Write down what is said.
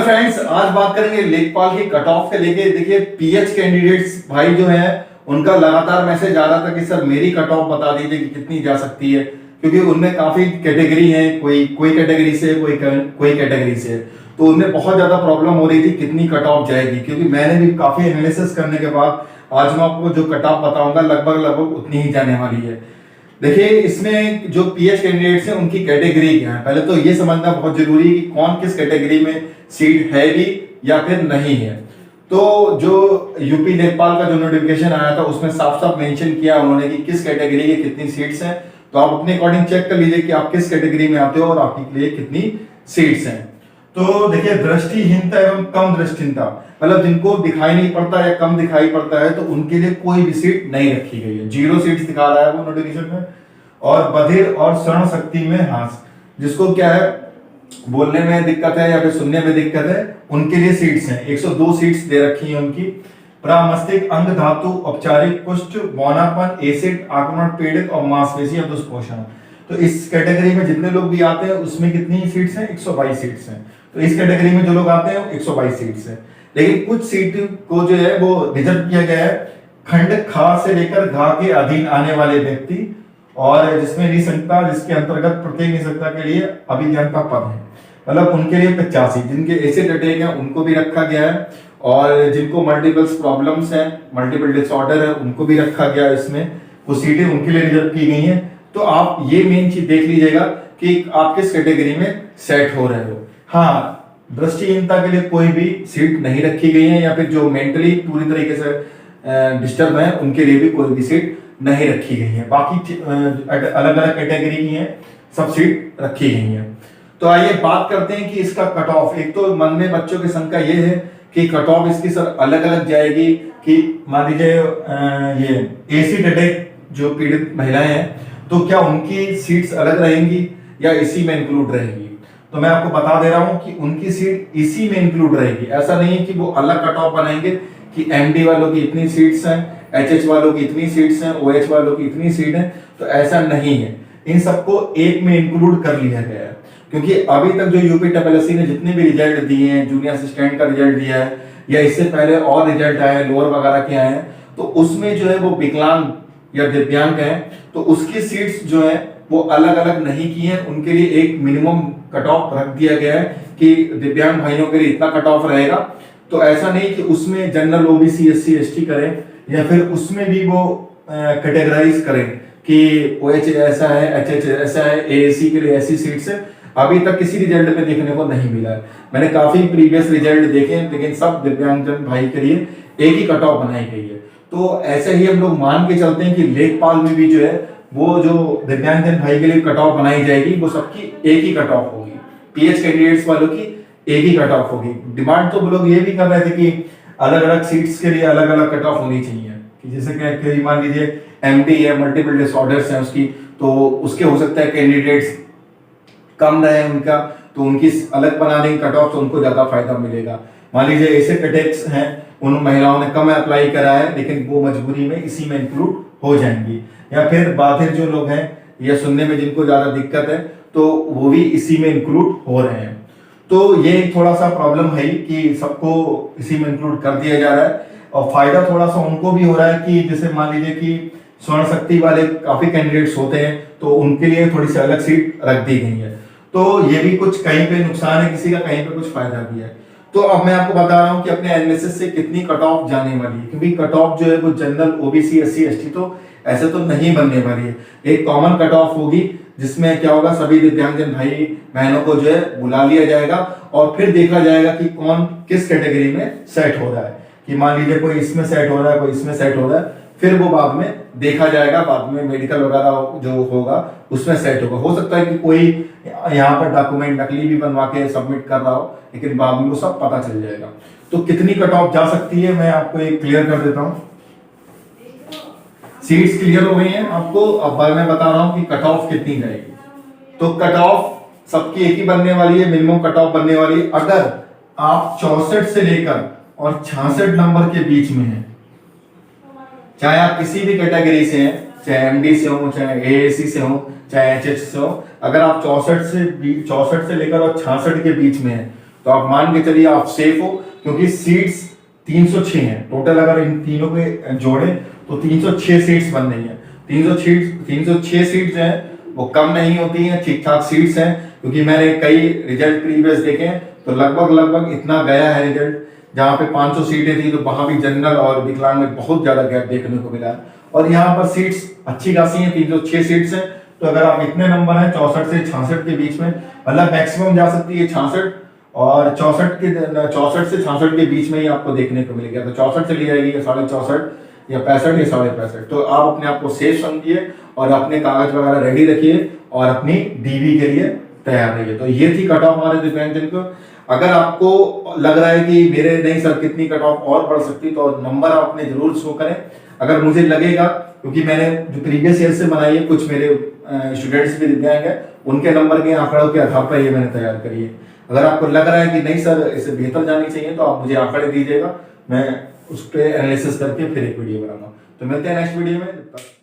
Friends, आज बात करेंगे लेखपाल की कट ऑफ के लेके। देखिए पीएच कैंडिडेट्स भाई जो हैं उनका लगातार मैसेज आ रहा था कि सर मेरी कट ऑफ बता दीजिए कि कितनी जा सकती है, क्योंकि उनमें काफी कैटेगरी है, कोई कोई कैटेगरी से, कोई कैटेगरी से। तो उनमें बहुत ज्यादा प्रॉब्लम हो रही थी कितनी कट ऑफ जाएगी, क्योंकि मैंने भी काफी एनालिसिस करने के बाद आज मैं आपको जो कट ऑफ बताऊंगा लगभग लगभग उतनी ही जाने वाली है। देखिए इसमें जो पीएच कैंडिडेट्स हैं उनकी कैटेगरी क्या है, पहले तो ये समझना बहुत जरूरी है कि कौन किस कैटेगरी में सीट है भी या फिर नहीं है। तो जो यूपी लेखपाल का जो नोटिफिकेशन आया था उसमें साफ साफ मेंशन किया उन्होंने कि किस कैटेगरी के कितनी सीट्स हैं। तो आप अपने अकॉर्डिंग चेक कर लीजिए कि आप किस कैटेगरी में आते हो और आपके लिए कितनी सीट्स हैं। तो देखिए दृष्टिहीनता एवं कम दृष्टिहीनता, मतलब जिनको दिखाई नहीं पड़ता या कम दिखाई पड़ता है तो उनके लिए कोई भी सीट नहीं रखी गई है। 0 सीट्स दिखा रहा है वो नोटिफिकेशन में। और बधिर और श्रवण शक्ति में हाँस, जिसको क्या है बोलने में दिक्कत है या फिर सुनने में दिक्कत है, उनके लिए सीट्स हैं। 102 सीट्स दे रखी हैं उनकी। प्रामस्तिक अंग धातु औपचारिक कुष्ठ बौनापन एसिड आक्रमण पीड़ित और मांसपेशियां दुष्पोषण। तो इस कैटेगरी में जितने लोग भी आते हैं उसमें कितनी सीट्स हैं? 122 सीट्स हैं। तो इस कैटेगरी में जो लोग आते हैं 122 सीट्स हैं। लेकिन कुछ सीट को जो है वो रिजर्व किया गया है खंड खा से लेकर घा के अधीन आने वाले व्यक्ति, और जिसमें निसंगता, जिसके अंतर्गत प्रत्येक निसंगता के लिए अभिज्ञानता पद है, मतलब उनके लिए 85। जिनके एसिड अटैक है उनको भी रखा गया है, और जिनको मल्टीपल प्रॉब्लम्स हैं, मल्टीपल डिसऑर्डर है, उनको भी रखा गया है। इसमें वो सीटें उनके लिए रिजर्व की गई हैं। तो आप ये मेन चीज देख लीजिएगा कि आप किस कैटेगरी में सेट हो रहे हो। हाँ, दृष्टिहीनता के लिए कोई भी सीट नहीं रखी गई है, या फिर जो मेंटली पूरी तरीके से डिस्टर्ब है उनके लिए भी कोई भी सीट नहीं रखी गई है। बाकी अलग अलग कैटेगरी की हैं, सब सीट रखी गई हैं। तो आइए बात करते हैं कि इसका कट ऑफ। एक तो मन में बच्चों की शंका ये है कि कट ऑफ इसकी सर अलग अलग जाएगी कि मान लीजिए ये एसिड अटैक जो पीड़ित महिलाएं हैं तो क्या उनकी सीट्स अलग रहेंगी या इसी में इंक्लूड रहेगी? तो मैं आपको बता दे रहा हूं कि उनकी सीट इसी में इंक्लूड रहेगी। ऐसा नहीं है कि वो अलग कट ऑफ बनाएंगे कि एमडी वालों की इतनी सीट्स हैं, एचएच वालों की इतनी सीट्स हैं, ओएच वालों की इतनी सीट हैं। तो ऐसा नहीं है, इन सबको एक में इंक्लूड कर लिया गया है। क्योंकि अभी तक जो यूपीएससी ने जितने भी रिजल्ट दिए हैं, जूनियर असिस्टेंट का रिजल्ट दिया है या इससे पहले और रिजल्ट आए हैं, लोअर वगैरह के आए हैं, तो उसमें जो है वो विकलांग या दिव्यांग है तो उसकी सीट्स जो है वो अलग अलग नहीं की है। उनके लिए एक मिनिमम कट ऑफ रख दिया गया है कि दिव्यांग भाइयों के लिए इतना कट ऑफ रहेगा। तो ऐसा नहीं कि उसमें जनरल ओबीसी एससी एसटी करें या फिर उसमें भी वो कैटेगराइज करें कि ओएच ऐसा है, एचएच ऐसा है, एएसी के लिए ऐसी सीट्स है। अभी तक किसी रिजल्ट में देखने को नहीं मिला है। मैंने काफी प्रीवियस रिजल्ट देखे हैं, लेकिन सब दिव्यांगजन भाई के लिए एक ही कट ऑफ बनाई गई है। तो ऐसे ही हम लोग मान के चलते हैं कि लेखपाल में भी जो है वो जो दिव्यांगजन भाई के लिए कट ऑफ बनाई जाएगी वो सबकी एक ही कट ऑफ होगी। पीएच कैंडिडेट्स वालों की एक ही कट ऑफ होगी। डिमांड तो लोग ये भी कर रहे थे कि अलग अलग सीट्स के लिए अलग अलग कट ऑफ होनी चाहिए, कि जैसे कि मान लीजिए एमडी है, मल्टीपल डिसऑर्डर्स हैं उसकी, तो उसके हो सकता है कैंडिडेट्स कम रहे उनका, तो उनकी अलग बना देंगे कट ऑफ तो उनको ज्यादा फायदा मिलेगा। मान लीजिए एसिड अटैक्स हैं, उन महिलाओं ने कम अप्लाई करा है लेकिन वो मजबूरी में इसी में इंक्लूड हो जाएंगी। या फिर बाधिर जो लोग हैं या सुनने में जिनको ज्यादा दिक्कत है तो वो भी इसी में इंक्लूड हो रहे हैं। तो ये थोड़ा सा प्रॉब्लम है कि सबको इसी में इंक्लूड कर दिया जा रहा है, और फायदा थोड़ा सा उनको भी हो रहा है कि जैसे मान लीजिए कि स्वर्ण शक्ति वाले काफी कैंडिडेट्स होते हैं तो उनके लिए थोड़ी सी अलग सीट रख दी गई है। तो ये भी कुछ कहीं पे नुकसान है किसी का, कहीं पे कुछ फायदा भी है। तो अब मैं आपको बता रहा हूं कि अपने एनालिसिस से कितनी कट ऑफ जाने वाली है, क्योंकि कट ऑफ जो है वो जनरल ओबीसी एससी एसटी तो ऐसे तो नहीं बनने वाली है। एक कॉमन कट ऑफ होगी जिसमें क्या होगा, सभी दिव्यांगजन भाई बहनों को जो है बुला लिया जाएगा और फिर देखा जाएगा कि कौन किस कैटेगरी में सेट हो रहा है। कि मान लीजिए कोई इसमें सेट हो रहा है, कोई इसमें सेट हो रहा है, फिर वो बाद में देखा जाएगा, बाद में मेडिकल वगैरह जो होगा उसमें सेट होगा। हो सकता है कि कोई यहाँ पर डॉक्यूमेंट नकली भी बनवा के सबमिट कर रहा हो, लेकिन बाद में वो सब पता चल जाएगा। तो कितनी कट ऑफ जा सकती है मैं आपको एक क्लियर कर देता हूँ। सीट्स क्लियर हो गई हैं आपको, अब मैं बता रहा हूँ कि कट ऑफ कितनी जाएगी। तो कट ऑफ सबकी एक ही बनने वाली है, मिनिमम कट ऑफ बनने वाली है। अगर आप 64 से लेकर और 66 नंबर के बीच में हैं, चाहे आप किसी भी कैटेगरी से हैं, चाहे एमडी से हो, चाहे एएसी से हो, चाहे एचएच से हो, अगर आप 64 से लेकर और 66 के बीच में हैं तो आप मान के चलिए आप सेफ हो, क्योंकि सीट्स 306 हैं टोटल। अगर इन तीनों के जोड़े तो 306 सीट्स बन रही हैं। 306 सीट्स हैं, वो कम नहीं होती हैं, ठीक ठाक सीट्स हैं। क्योंकि मैंने कई रिजल्ट प्रीवियस देखे हैं तो लगभग इतना गया है रिजल्ट। जहाँ पे 500 सीटें थी तो वहां भी जनरल और विकलांग में बहुत ज्यादा गैप देखने को मिला। और यहाँ पर सीट्स अच्छी खासी हैं, 306 सीट्स हैं। तो अगर आप इतने नंबर हैं 64 से 66 के बीच में, मतलब मैक्सिमम जा सकती है 66, और 64 से 66 के बीच में ही आपको देखने को मिलेगा। तो 64 चली जाएगी, या 64.5 या 65 या 65.5। तो आप अपने आप को सेफ समझिए और अपने कागज वगैरह रेडी रखिए और अपनी डीवी के लिए तैयार रहिए। तो ये थी कट ऑफ हमारे दिव्यांगजन को। अगर आपको लग रहा है कि मेरे नहीं सर कितनी कट ऑफ और बढ़ सकती, तो नंबर आप अपने जरूर शो करें। अगर मुझे लगेगा, क्योंकि मैंने जो प्रीवियस ईयर से बनाई है, कुछ मेरे स्टूडेंट्स भी दिव्यांग हैं, उनके नंबर के आंकड़ों के आधार पर ये मैंने तैयार करी है। अगर आपको लग रहा है कि नहीं सर इससे बेहतर जानी चाहिए, तो आप मुझे आंकड़े दीजिएगा, मैं उस पर एनालिसिस करके फिर एक वीडियो बनाऊंगा। तो मिलते हैं नेक्स्ट वीडियो में।